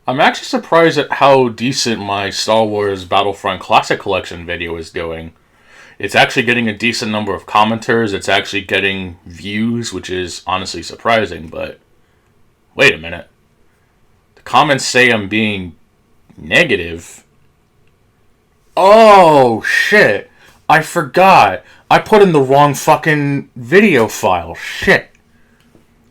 I'm actually surprised at how decent my Star Wars Battlefront Classic Collection video is doing. It's actually getting a decent number of commenters, it's actually getting views, which is honestly surprising, but wait a minute. The comments say I'm being negative. Oh, shit. I forgot. I put in the wrong fucking video file. Shit.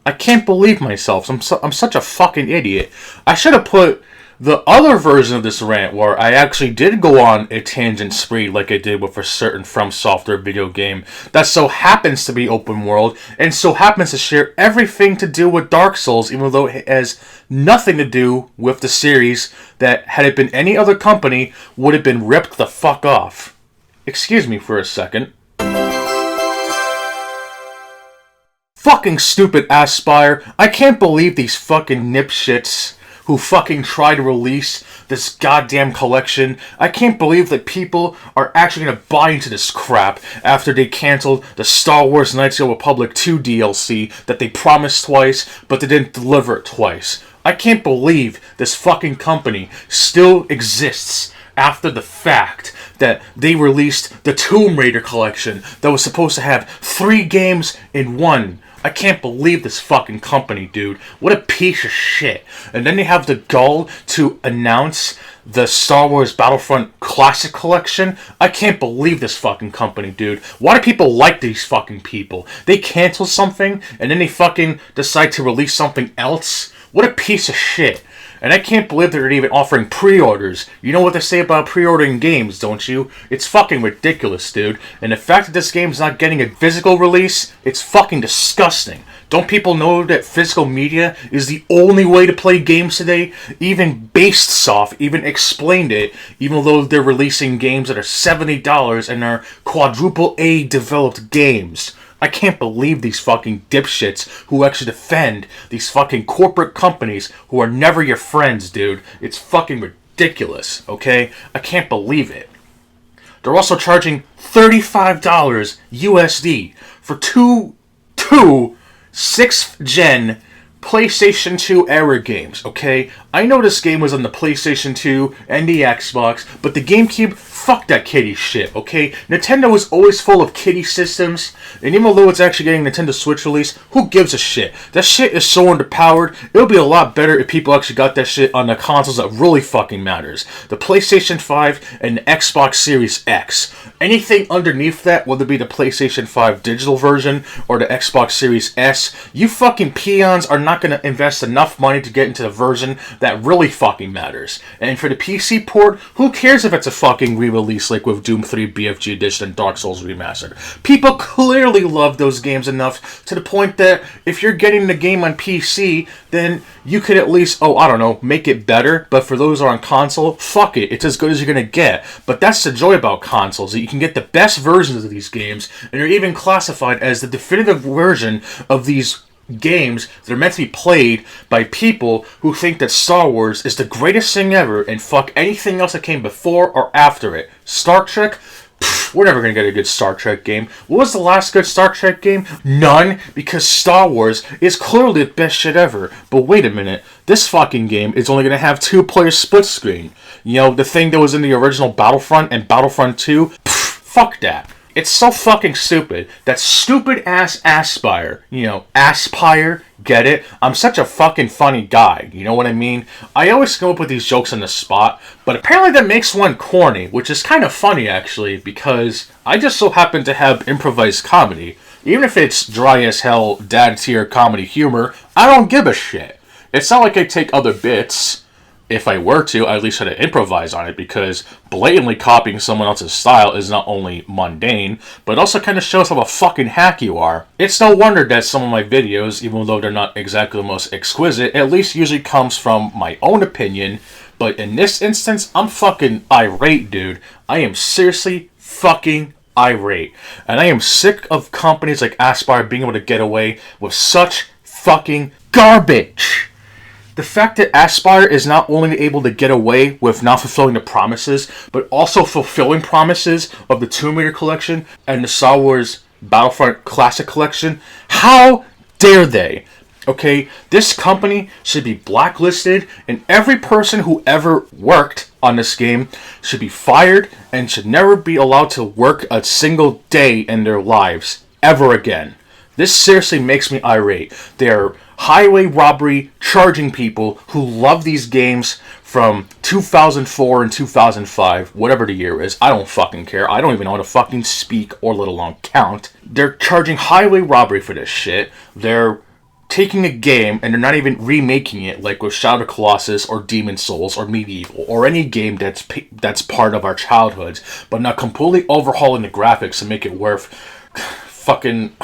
I can't believe myself. I'm such a fucking idiot. I should have put the other version of this rant where I actually did go on a tangent spree like I did with a certain From Software video game that so happens to be open world and so happens to share everything to do with Dark Souls, even though it has nothing to do with the series that, had it been any other company, would have been ripped the fuck off. Excuse me for a second. Fucking stupid ASS-PYRE. I can't believe these fucking nipshits who fucking try to release this goddamn collection. I can't believe that people are actually gonna buy into this crap after they canceled the Star Wars Knights of the Republic 2 DLC that they promised twice, but they didn't deliver it twice. I can't believe this fucking company still exists after the fact that they released the Tomb Raider collection that was supposed to have 3 games in one. I can't believe this fucking company, dude. What a piece of shit. And then they have the gall to announce the Star Wars Battlefront Classic Collection. I can't believe this fucking company, dude. Why do people like these fucking people? They cancel something, and then they fucking decide to release something else? What a piece of shit. And I can't believe they're even offering pre-orders. You know what they say about pre-ordering games, don't you? It's fucking ridiculous, dude. And the fact that this game's not getting a physical release, it's fucking disgusting. Don't people know that physical media is the only way to play games today? Even Basesoft even explained it, even though they're releasing games that are $70 and are quadruple A developed games. I can't believe these fucking dipshits who actually defend these fucking corporate companies who are never your friends, dude. It's fucking ridiculous, okay? I can't believe it. They're also charging $35 USD for two 6th gen PlayStation 2 era games, okay? I know this game was on the PlayStation 2 and the Xbox, but the GameCube, fuck that kiddie shit, okay? Nintendo is always full of kiddie systems, and even though it's actually getting Nintendo Switch release, who gives a shit? That shit is so underpowered. It would be a lot better if people actually got that shit on the consoles that really fucking matters. The PlayStation 5 and the Xbox Series X. Anything underneath that, whether it be the PlayStation 5 digital version or the Xbox Series S, you fucking peons are not going to invest enough money to get into the version that really fucking matters. And for the PC port, who cares if it's a fucking re-release like with Doom 3 BFG Edition and Dark Souls Remastered? People clearly love those games enough to the point that if you're getting the game on PC, then you could at least, make it better. But for those who are on console, fuck it. It's as good as you're going to get. But that's the joy about consoles, that you can get the best versions of these games, and they're even classified as the definitive version of these games that are meant to be played by people who think that Star Wars is the greatest thing ever and fuck anything else that came before or after it. Star Trek? We're never going to get a good Star Trek game. What was the last good Star Trek game? None, because Star Wars is clearly the best shit ever. But wait a minute, this fucking game is only going to have 2-player split screen. You know, the thing that was in the original Battlefront and Battlefront 2? Fuck that. It's so fucking stupid. That stupid ass ASS-PYRE. You know, ASS-PYRE, get it? I'm such a fucking funny guy, you know what I mean? I always come up with these jokes on the spot, but apparently that makes one corny, which is kind of funny actually, because I just so happen to have improvised comedy. Even if it's dry as hell, dad tier comedy humor, I don't give a shit. It's not like I take other bits. If I were to, I at least try to improvise on it, because blatantly copying someone else's style is not only mundane, but it also kind of shows how a fucking hack you are. It's no wonder that some of my videos, even though they're not exactly the most exquisite, at least usually comes from my own opinion, but in this instance, I'm fucking irate, dude. I am seriously fucking irate. And I am sick of companies like ASS-PYRE being able to get away with such fucking garbage. The fact that ASS-PYRE is not only able to get away with not fulfilling the promises, but also fulfilling promises of the Tomb Raider collection and the Star Wars Battlefront Classic collection, how dare they? Okay, this company should be blacklisted, and every person who ever worked on this game should be fired and should never be allowed to work a single day in their lives ever again. This seriously makes me irate. They're highway robbery charging people who love these games from 2004 and 2005, whatever the year is. I don't fucking care. I don't even know how to fucking speak or let alone count. They're charging highway robbery for this shit. They're taking a game and they're not even remaking it like with Shadow of the Colossus or Demon Souls or Medieval or any game that's part of our childhoods, but not completely overhauling the graphics to make it worth fucking...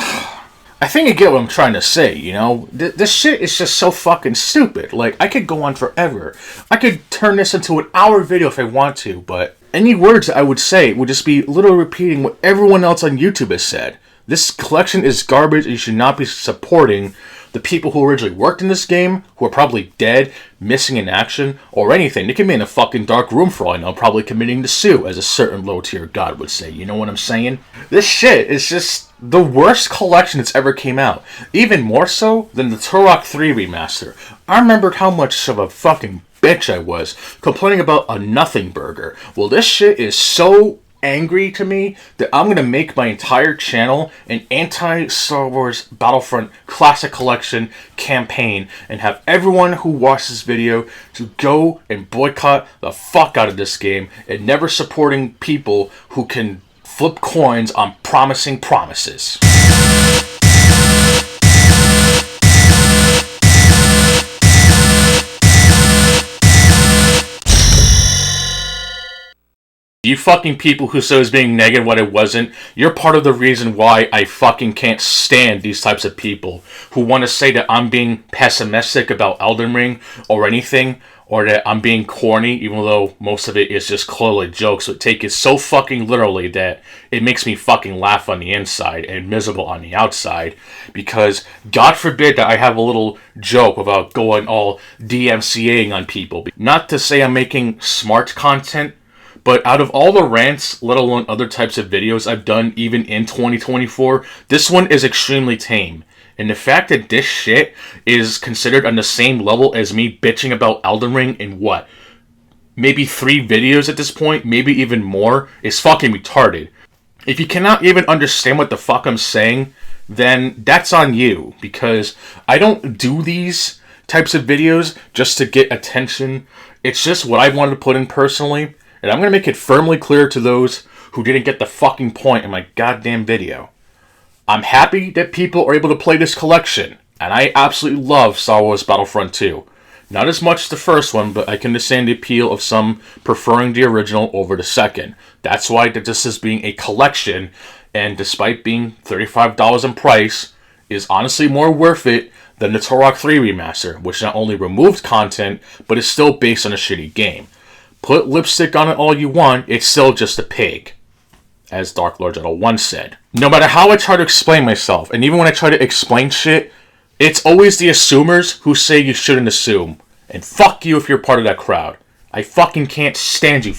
I think you get what I'm trying to say, you know? This shit is just so fucking stupid. Like, I could go on forever. I could turn this into an hour video if I want to, but any words that I would say would just be literally repeating what everyone else on YouTube has said. This collection is garbage and you should not be supporting the people who originally worked in this game, who are probably dead, missing in action, or anything. They can be in a fucking dark room for all I know, probably committing to sue, as a certain low-tier god would say. You know what I'm saying? This shit is just the worst collection that's ever came out. Even more so than the Turok 3 remaster. I remembered how much of a fucking bitch I was, complaining about a nothing burger. Well, this shit is so angry to me that I'm going to make my entire channel an anti-Star Wars Battlefront Classic Collection campaign and have everyone who watched this video to go and boycott the fuck out of this game and never supporting people who can flip coins on promising promises. You fucking people who said I was being negative when I wasn't, you're part of the reason why I fucking can't stand these types of people who want to say that I'm being pessimistic about Elden Ring or anything, or that I'm being corny, even though most of it is just clearly jokes, but take it so fucking literally that it makes me fucking laugh on the inside and miserable on the outside, because God forbid that I have a little joke about going all DMCAing on people. Not to say I'm making smart content, but out of all the rants, let alone other types of videos I've done even in 2024, this one is extremely tame. And the fact that this shit is considered on the same level as me bitching about Elden Ring in what? Maybe 3 videos at this point, maybe even more, is fucking retarded. If you cannot even understand what the fuck I'm saying, then that's on you. Because I don't do these types of videos just to get attention. It's just what I wanted to put in personally. And I'm going to make it firmly clear to those who didn't get the fucking point in my goddamn video. I'm happy that people are able to play this collection, and I absolutely love Star Wars Battlefront 2. Not as much the first one, but I can understand the appeal of some preferring the original over the second. That's why this is being a collection, and despite being $35 in price, is honestly more worth it than the Turok 3 remaster, which not only removed content, but is still based on a shitty game. Put lipstick on it all you want, it's still just a pig, as Dark Lord Jeddah once said. No matter how I try to explain myself, and even when I try to explain shit, it's always the assumers who say you shouldn't assume. And fuck you if you're part of that crowd. I fucking can't stand you.